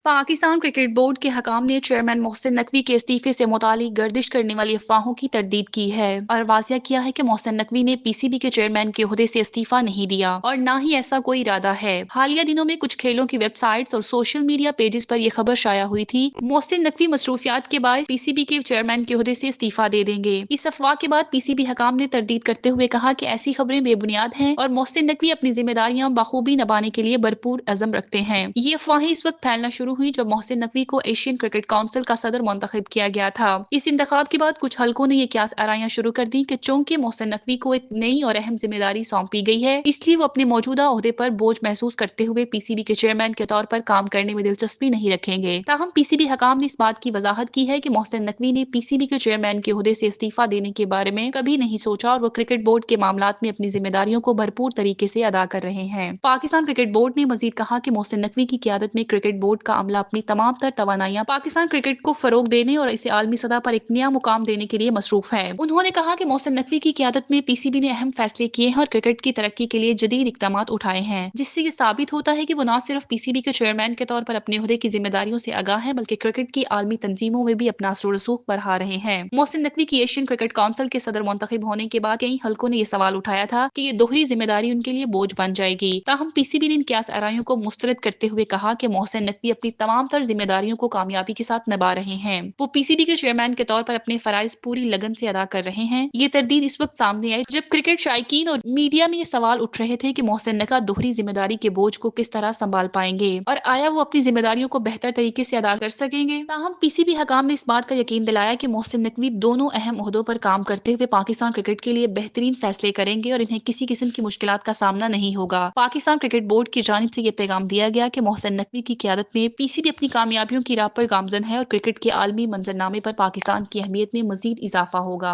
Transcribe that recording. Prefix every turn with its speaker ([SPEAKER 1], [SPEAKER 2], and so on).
[SPEAKER 1] Pakistan cricket board के हकाम ने chairman Mohsin Naqvi के इस्तीफे से मुतालिक गर्दिश करने वाली अफवाहों की तरदीद की है और वाजिया किया है कि मोहसिन नकवी ने पीसीबी के चेयरमैन के ओहदे से इस्तीफा नहीं दिया और न ही ऐसा कोई इरादा है। हालिया दिनों में कुछ खेलों की वेबसाइट्स और सोशल मीडिया पेजेस पर यह खबर शाया हुई थी मोहसिन नकवी मसरूफियात के बाद पीसीबी के चेयरमैन के ओहदे से इस्तीफा दे देंगे। इस अफवाह के बाद पीसीबी हकाम ने तरदीद करते हुए कहा कि ऐसी खबरें बेबुनियाद हैं और मोहसिन नकवी अपनी जिम्मेदारियां बखूबी निभाने के लिए भरपूर अज़म रखते हैं। ये अफवाहें इस वक्त फैलना शुरू हुई जब मोहसिन नकवी को एशियन क्रिकेट काउंसिल का सदर मुंतखब किया गया था। इस इंतखाब के बाद कुछ हलकों ने ये क्यास आराइयां शुरू कर दी कि चूंकि मोहसिन नकवी को एक नई और अहम जिम्मेदारी सौंपी गई है, इसलिए वो अपने मौजूदा ओहदे पर बोझ महसूस करते हुए पीसीबी के चेयरमैन के तौर पर काम करने में दिलचस्पी नहीं रखेंगे। ताहम पीसीबी हकाम ने इस बात की वजाहत की है कि मोहसिन नकवी ने पीसीबी के चेयरमैन के ओहदे से इस्तीफा देने के बारे में कभी नहीं सोचा और वो क्रिकेट बोर्ड के मामलात में अपनी जिम्मेदारियों को भरपूर तरीके से अदा कर रहे हैं। पाकिस्तान क्रिकेट बोर्ड ने मजीद कहा कि मोहसिन नकवी की क़यादत में क्रिकेट बोर्ड का अमला अपनी तमाम तर तवानाइयां पाकिस्तान क्रिकेट को फरोग देने और इसे आलमी सतह पर एक नया मुकाम देने के लिए मसरूफ है। उन्होंने कहा कि मोहसिन नकवी की क़यादत में पीसीबी ने अहम फैसले किए हैं और क्रिकेट की तरक्की के लिए जदीद इक़दाम उठाए हैं, जिससे ये साबित होता है कि वो न सिर्फ पीसीबी के चेयरमैन के तौर पर अपने ओहदे की जिम्मेदारियों से आगाह हैं, बल्कि क्रिकेट की आलमी तंजीमों में भी अपना असर रसूख बढ़ा रहे हैं। मोहसिन नकवी की एशियन क्रिकेट काउंसिल के सदर मुंतखब होने के बाद कई हलकों ने यह सवाल उठाया था कि ये दोहरी जिम्मेदारी उनके लिए बोझ बन जाएगी। ताहम पीसीबी ने इन क्यास आराइयों को मुस्तरद करते हुए कहा कि मोहसिन नकवी अपनी तमाम तर जिम्मेदारियों को कामयाबी के साथ निभा रहे हैं। वो पीसीबी के चेयरमैन के तौर पर अपने फराइज पूरी लगन से अदा कर रहे हैं। ये तरदीद इस वक्त सामने आई जब क्रिकेट शायकीन और मीडिया में ये सवाल उठ रहे थे कि मोहसिन नकवी दोहरी जिम्मेदारी के बोझ को किस तरह संभाल पाएंगे और आया वो अपनी जिम्मेदारियों को बेहतर तरीके से अदा कर सकेंगे। ताहम पीसीबी हकाम ने इस बात का यकीन दिलाया कि मोहसिन नकवी दोनों अहम ओहदों पर काम करते हुए पाकिस्तान क्रिकेट के लिए बेहतरीन फैसले करेंगे और इन्हें किसी किस्म की मुश्किलात का सामना नहीं होगा। पाकिस्तान क्रिकेट बोर्ड की जानिब से ये पैगाम दिया गया कि मोहसिन नकवी की क़यादत में पीसीबी अपनी कामयाबियों की राह पर गामजन है और क्रिकेट के आलमी मंजरनामे पर पाकिस्तान की अहमियत में मजीद इजाफा होगा।